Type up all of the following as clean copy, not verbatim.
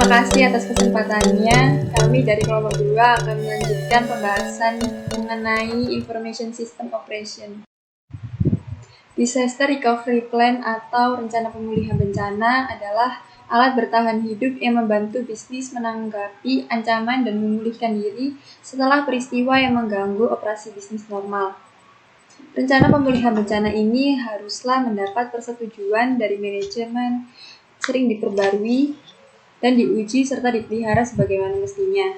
Terima kasih atas kesempatannya. Kami dari kelompok 2 akan melanjutkan pembahasan mengenai Information System Operation. Disaster Recovery Plan atau rencana pemulihan bencana adalah alat bertahan hidup yang membantu bisnis menanggapi ancaman dan memulihkan diri setelah peristiwa yang mengganggu operasi bisnis normal. Rencana pemulihan bencana ini haruslah mendapat persetujuan dari manajemen, sering diperbarui, dan diuji serta dipelihara sebagaimana mestinya.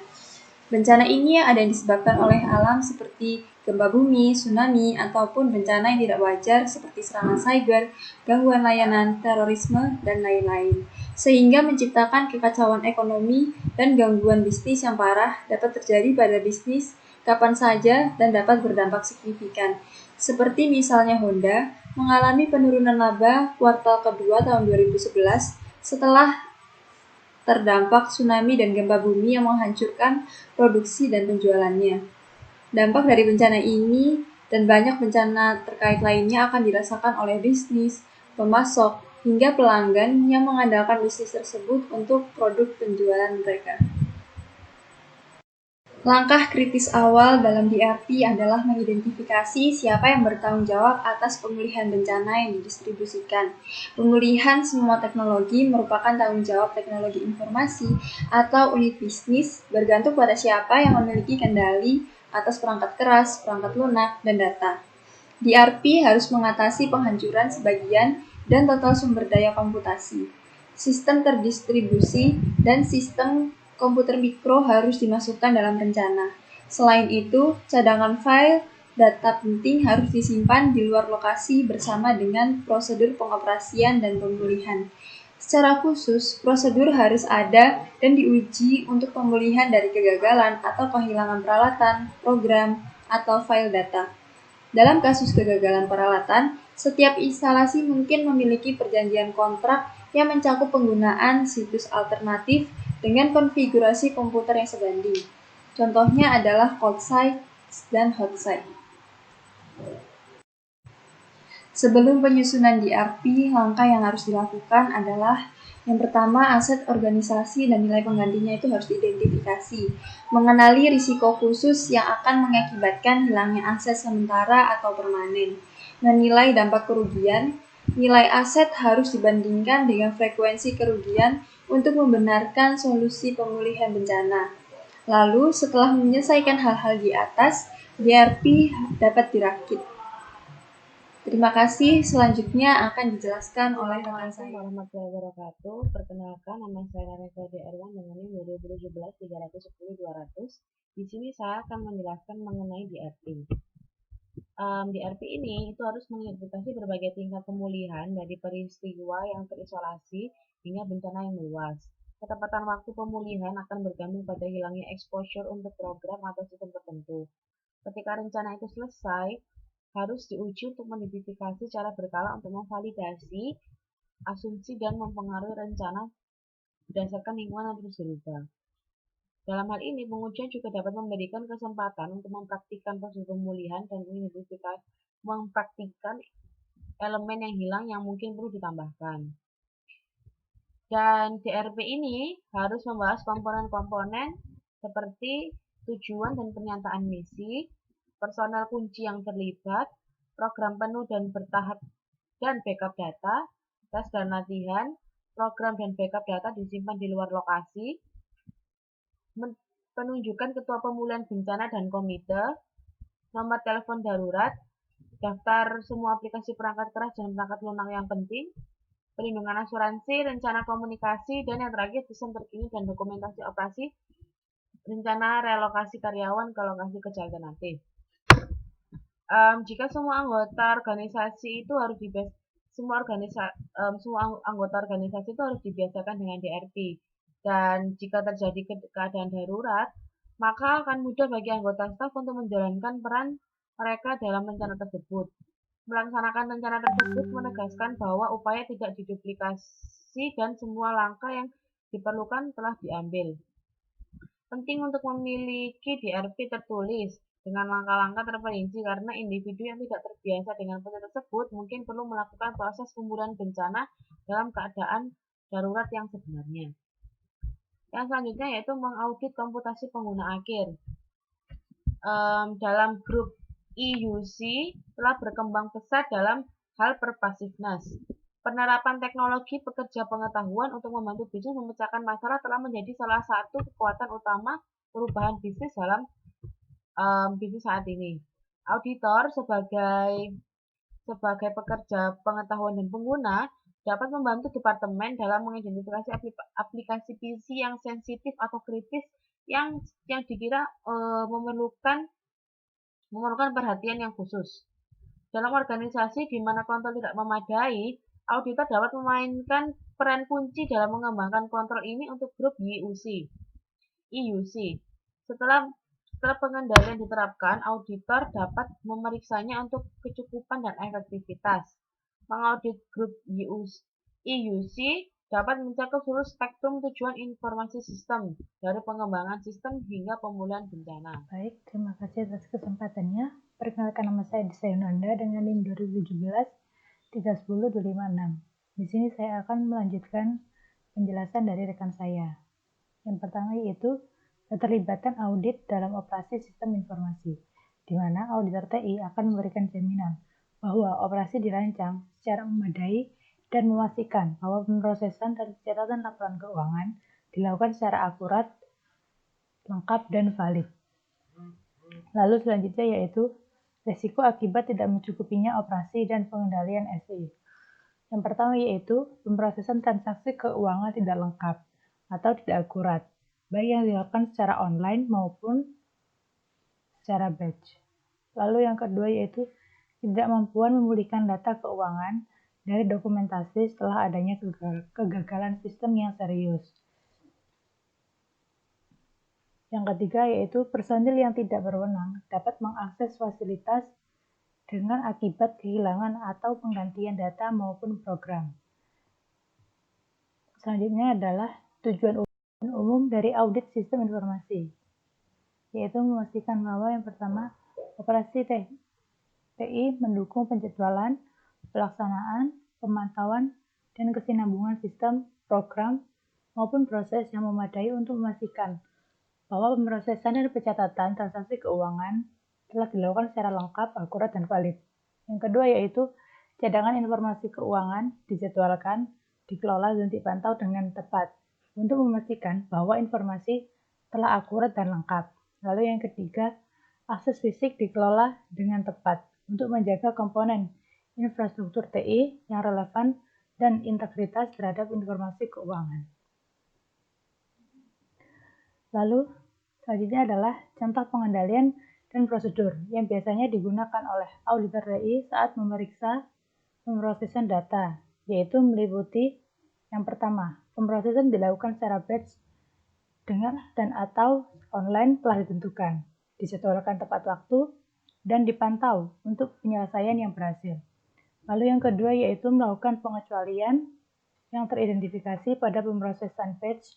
Bencana ini ada yang disebabkan oleh alam seperti gempa bumi, tsunami, ataupun bencana yang tidak wajar seperti serangan cyber, gangguan layanan, terorisme, dan lain-lain. Sehingga menciptakan kekacauan ekonomi dan gangguan bisnis yang parah dapat terjadi pada bisnis kapan saja dan dapat berdampak signifikan. Seperti misalnya Honda mengalami penurunan laba kuartal kedua tahun 2011 setelah terdampak tsunami dan gempa bumi yang menghancurkan produksi dan penjualannya. Dampak dari bencana ini dan banyak bencana terkait lainnya akan dirasakan oleh bisnis, pemasok, hingga pelanggan yang mengandalkan bisnis tersebut untuk produk penjualan mereka. Langkah kritis awal dalam DRP adalah mengidentifikasi siapa yang bertanggung jawab atas pemulihan bencana yang didistribusikan. Pemulihan semua teknologi merupakan tanggung jawab teknologi informasi atau unit bisnis bergantung pada siapa yang memiliki kendali atas perangkat keras, perangkat lunak, dan data. DRP harus mengatasi penghancuran sebagian dan total sumber daya komputasi. Sistem terdistribusi dan sistem komputer mikro harus dimasukkan dalam rencana. Selain itu, cadangan file data penting harus disimpan di luar lokasi bersama dengan prosedur pengoperasian dan pemulihan. Secara khusus, prosedur harus ada dan diuji untuk pemulihan dari kegagalan atau kehilangan peralatan, program, atau file data. Dalam kasus kegagalan peralatan, setiap instalasi mungkin memiliki perjanjian kontrak yang mencakup penggunaan situs alternatif dengan konfigurasi komputer yang sebanding. Contohnya adalah cold site dan hot site. Sebelum penyusunan DRP, langkah yang harus dilakukan adalah yang pertama, aset organisasi dan nilai penggantinya itu harus diidentifikasi. Mengenali risiko khusus yang akan mengakibatkan hilangnya aset sementara atau permanen. Menilai dampak kerugian. Nilai aset harus dibandingkan dengan frekuensi kerugian untuk membenarkan solusi pemulihan bencana. Lalu, setelah menyelesaikan hal-hal di atas, DRP dapat dirakit. Terima kasih. Selanjutnya akan dijelaskan oleh rekan saya. Assalamualaikum warahmatullahi wabarakatuh. Perkenalkan, nama saya Reza Erwan dengan NIM 2017 310 200. Di sini saya akan menjelaskan mengenai DRP. DRP ini itu harus mengidentifikasi berbagai tingkat pemulihan dari peristiwa yang terisolasi hingga bencana yang meluas. Ketepatan waktu pemulihan akan bergantung pada hilangnya exposure untuk program atau sistem tertentu. Ketika rencana itu selesai, harus diuji untuk mengidentifikasi cara berkala untuk memvalidasi asumsi dan mempengaruhi rencana berdasarkan lingkungan yang terus berubah. Dalam hal ini, pengujian juga dapat memberikan kesempatan untuk mempraktikkan proses pemulihan dan mempraktikkan elemen yang hilang yang mungkin perlu ditambahkan. Dan DRP ini harus membahas komponen-komponen seperti tujuan dan pernyataan misi, personel kunci yang terlibat, program penuh dan bertahap dan backup data, tes dan latihan, program dan backup data disimpan di luar lokasi, penunjukan ketua pemulihan bencana dan komite, nomor telepon darurat, daftar semua aplikasi perangkat keras dan perangkat lunak yang penting, perlindungan asuransi, rencana komunikasi, dan yang terakhir sistem terkini dan dokumentasi operasi, rencana relokasi karyawan ke lokasi kerja alternatif. Jika semua anggota organisasi itu harus semua anggota organisasi itu harus dibiasakan dengan DRP. Dan jika terjadi keadaan darurat, maka akan mudah bagi anggota staf untuk menjalankan peran mereka dalam rencana tersebut. Melaksanakan rencana tersebut menegaskan bahwa upaya tidak diduplikasi dan semua langkah yang diperlukan telah diambil. Penting untuk memiliki DRP tertulis dengan langkah-langkah terperinci karena individu yang tidak terbiasa dengan proses tersebut mungkin perlu melakukan proses pemulihan bencana dalam keadaan darurat yang sebenarnya. Yang selanjutnya yaitu mengaudit komputasi pengguna akhir. Dalam grup EUC telah berkembang pesat dalam hal pervasiveness. Penerapan teknologi pekerja pengetahuan untuk membantu bisnis memecahkan masalah telah menjadi salah satu kekuatan utama perubahan bisnis dalam bisnis saat ini. Auditor sebagai pekerja pengetahuan dan pengguna dapat membantu departemen dalam mengidentifikasi aplikasi PC yang sensitif atau kritis yang dikira memerlukan perhatian yang khusus. Dalam organisasi di mana kontrol tidak memadai, auditor dapat memainkan peran kunci dalam mengembangkan kontrol ini untuk grup EUC. Setelah setelah pengendalian diterapkan, auditor dapat memeriksanya untuk kecukupan dan efektivitas. Mengaudit grup EUC dapat mencakup seluruh spektrum tujuan informasi sistem, dari pengembangan sistem hingga pemulihan bencana. Baik, terima kasih atas kesempatannya. Perkenalkan, nama saya Disa Yunanda dengan NIM 2017 310256. Di sini saya akan melanjutkan penjelasan dari rekan saya. Yang pertama yaitu keterlibatan audit dalam operasi sistem informasi, di mana auditor TI akan memberikan jaminan bahwa operasi dirancang secara memadai dan memastikan bahwa pemrosesan dan pencatatan laporan keuangan dilakukan secara akurat, lengkap, dan valid. Lalu selanjutnya yaitu resiko akibat tidak mencukupinya operasi dan pengendalian SI. Yang pertama yaitu pemrosesan transaksi keuangan tidak lengkap atau tidak akurat, baik yang dilakukan secara online maupun secara batch. Lalu yang kedua yaitu ketidakmampuan memulihkan data keuangan dari dokumentasi setelah adanya kegagalan sistem yang serius. Yang ketiga yaitu personil yang tidak berwenang dapat mengakses fasilitas dengan akibat kehilangan atau penggantian data maupun program. Selanjutnya adalah tujuan umum dari audit sistem informasi, yaitu memastikan bahwa yang pertama, operasi TI mendukung penjadwalan, pelaksanaan, pemantauan, dan kesinambungan sistem, program, maupun proses yang memadai untuk memastikan bahwa pemrosesan dan pencatatan transaksi keuangan telah dilakukan secara lengkap, akurat, dan valid. Yang kedua yaitu cadangan informasi keuangan dijadwalkan, dikelola, dan dipantau dengan tepat untuk memastikan bahwa informasi telah akurat dan lengkap. Lalu yang ketiga, akses fisik dikelola dengan tepat untuk menjaga komponen infrastruktur TI yang relevan dan integritas terhadap informasi keuangan. Lalu selanjutnya adalah contoh pengendalian dan prosedur yang biasanya digunakan oleh auditor TI saat memeriksa pemrosesan data, yaitu meliputi yang pertama, pemrosesan dilakukan secara batch dengan dan atau online telah ditentukan, dijadwalkan tepat waktu, dan dipantau untuk penyelesaian yang berhasil. Lalu yang kedua yaitu melakukan pengecualian yang teridentifikasi pada pemrosesan batch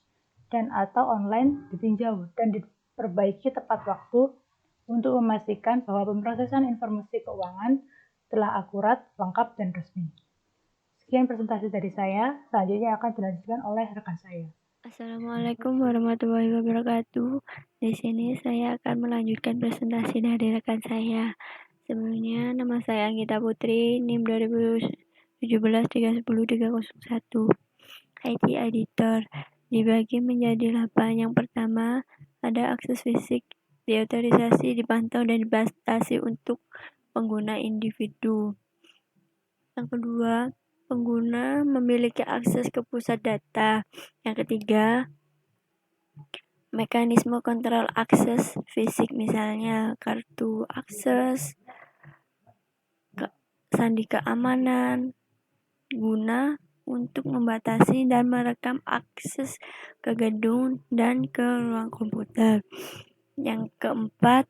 dan atau online ditinjau dan diperbaiki tepat waktu untuk memastikan bahwa pemrosesan informasi keuangan telah akurat, lengkap, dan resmi. Sekian presentasi dari saya, selanjutnya akan dilanjutkan oleh rekan saya. Assalamualaikum warahmatullahi wabarakatuh. Di sini saya akan melanjutkan presentasi dari rekan saya. Sebelumnya, nama saya Anggita Putri, NIM 2017 310 301. IT Editor dibagi menjadi 8. Yang pertama, ada akses fisik, diotorisasi, dipantau, dan dibatasi untuk pengguna individu. Yang kedua, pengguna memiliki akses ke pusat data. Yang ketiga, mekanisme kontrol akses fisik, misalnya kartu akses, sandi keamanan, guna untuk membatasi dan merekam akses ke gedung dan ke ruang komputer. Yang keempat,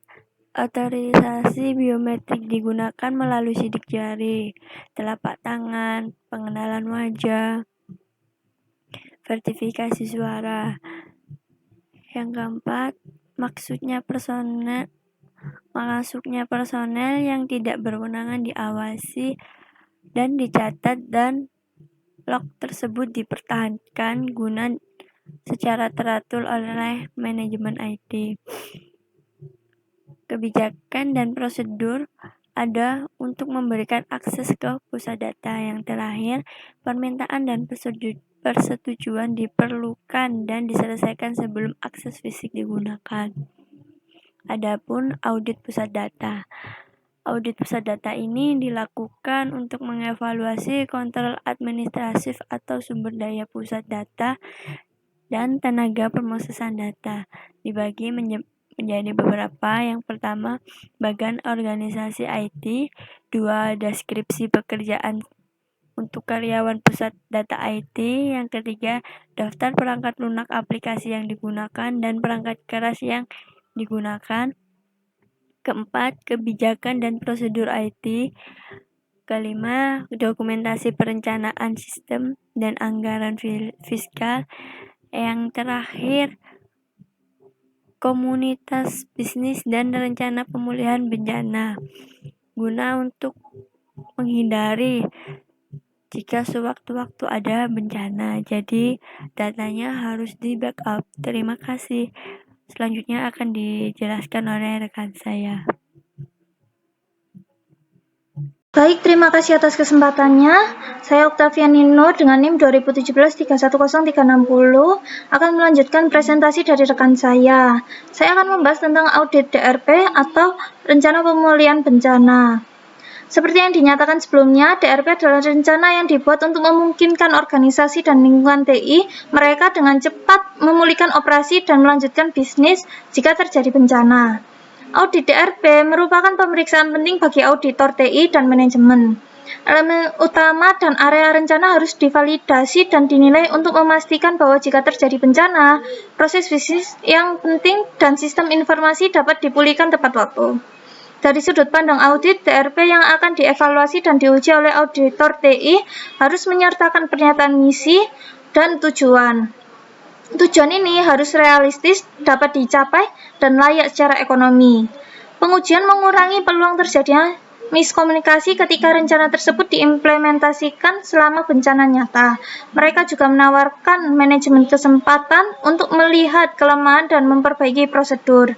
otorisasi biometrik digunakan melalui sidik jari, telapak tangan, pengenalan wajah, verifikasi suara. Yang keempat, masuknya personel yang tidak berwenangan diawasi dan dicatat, dan log tersebut dipertahankan guna secara teratur oleh manajemen IT. Kebijakan dan prosedur ada untuk memberikan akses ke pusat data. Yang terakhir, permintaan dan persetujuan diperlukan dan diselesaikan sebelum akses fisik digunakan. Adapun audit pusat data. Audit pusat data ini dilakukan untuk mengevaluasi kontrol administratif atau sumber daya pusat data dan tenaga pemrosesan data. Dibagi menjadi beberapa. Yang pertama, bagian organisasi IT. 2, deskripsi pekerjaan untuk karyawan pusat data IT. Yang ketiga, daftar perangkat lunak aplikasi yang digunakan dan perangkat keras yang digunakan. Keempat, kebijakan dan prosedur IT. Kelima, dokumentasi perencanaan sistem dan anggaran fiskal. Yang terakhir, komunitas bisnis dan rencana pemulihan bencana, guna untuk menghindari jika sewaktu-waktu ada bencana. Jadi datanya harus di backup. Terima kasih. Selanjutnya akan dijelaskan oleh rekan saya. Baik, terima kasih atas kesempatannya. Saya Octavian Nino dengan NIM 2017-310360 akan melanjutkan presentasi dari rekan saya. Saya akan membahas tentang audit DRP atau Rencana Pemulihan Bencana. Seperti yang dinyatakan sebelumnya, DRP adalah rencana yang dibuat untuk memungkinkan organisasi dan lingkungan TI mereka dengan cepat memulihkan operasi dan melanjutkan bisnis jika terjadi bencana. Audit DRP merupakan pemeriksaan penting bagi auditor TI dan manajemen. Elemen utama dan area rencana harus divalidasi dan dinilai untuk memastikan bahwa jika terjadi bencana, proses bisnis yang penting dan sistem informasi dapat dipulihkan tepat waktu. Dari sudut pandang audit, DRP yang akan dievaluasi dan diuji oleh auditor TI harus menyertakan pernyataan misi dan tujuan. Tujuan ini harus realistis, dapat dicapai, dan layak secara ekonomi. Pengujian mengurangi peluang terjadinya miskomunikasi ketika rencana tersebut diimplementasikan selama bencana nyata. Mereka juga menawarkan manajemen kesempatan untuk melihat kelemahan dan memperbaiki prosedur.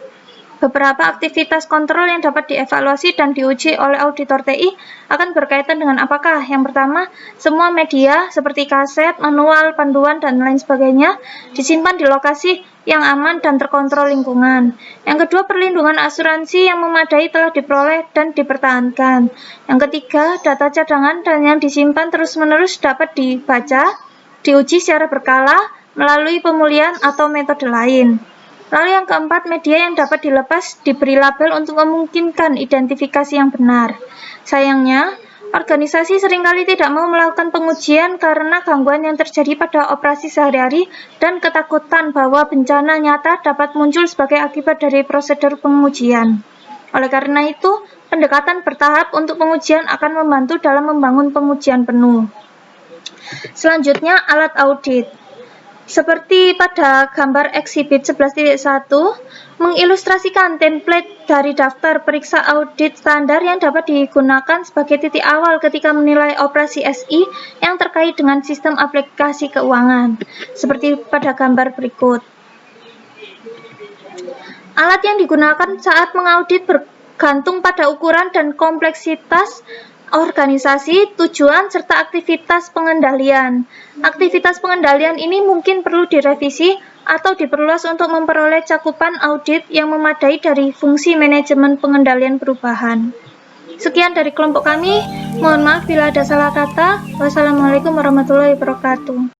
Beberapa aktivitas kontrol yang dapat dievaluasi dan diuji oleh auditor TI akan berkaitan dengan apakah? Yang pertama, semua media seperti kaset, manual, panduan, dan lain sebagainya disimpan di lokasi yang aman dan terkontrol lingkungan. Yang kedua, perlindungan asuransi yang memadai telah diperoleh dan dipertahankan. Yang ketiga, data cadangan dan yang disimpan terus-menerus dapat dibaca, diuji secara berkala melalui pemulihan atau metode lain. Lalu yang keempat, media yang dapat dilepas diberi label untuk memungkinkan identifikasi yang benar. Sayangnya, organisasi seringkali tidak mau melakukan pengujian karena gangguan yang terjadi pada operasi sehari-hari dan ketakutan bahwa bencana nyata dapat muncul sebagai akibat dari prosedur pengujian. Oleh karena itu, pendekatan bertahap untuk pengujian akan membantu dalam membangun pengujian penuh. Selanjutnya, alat audit. Seperti pada gambar eksibit 11.1, mengilustrasikan template dari daftar periksa audit standar yang dapat digunakan sebagai titik awal ketika menilai operasi SI yang terkait dengan sistem aplikasi keuangan, seperti pada gambar berikut. Alat yang digunakan saat mengaudit bergantung pada ukuran dan kompleksitas organisasi, tujuan, serta aktivitas pengendalian. Aktivitas pengendalian ini mungkin perlu direvisi atau diperluas untuk memperoleh cakupan audit yang memadai dari fungsi manajemen pengendalian perubahan. Sekian dari kelompok kami, mohon maaf bila ada salah kata. Wassalamualaikum warahmatullahi wabarakatuh.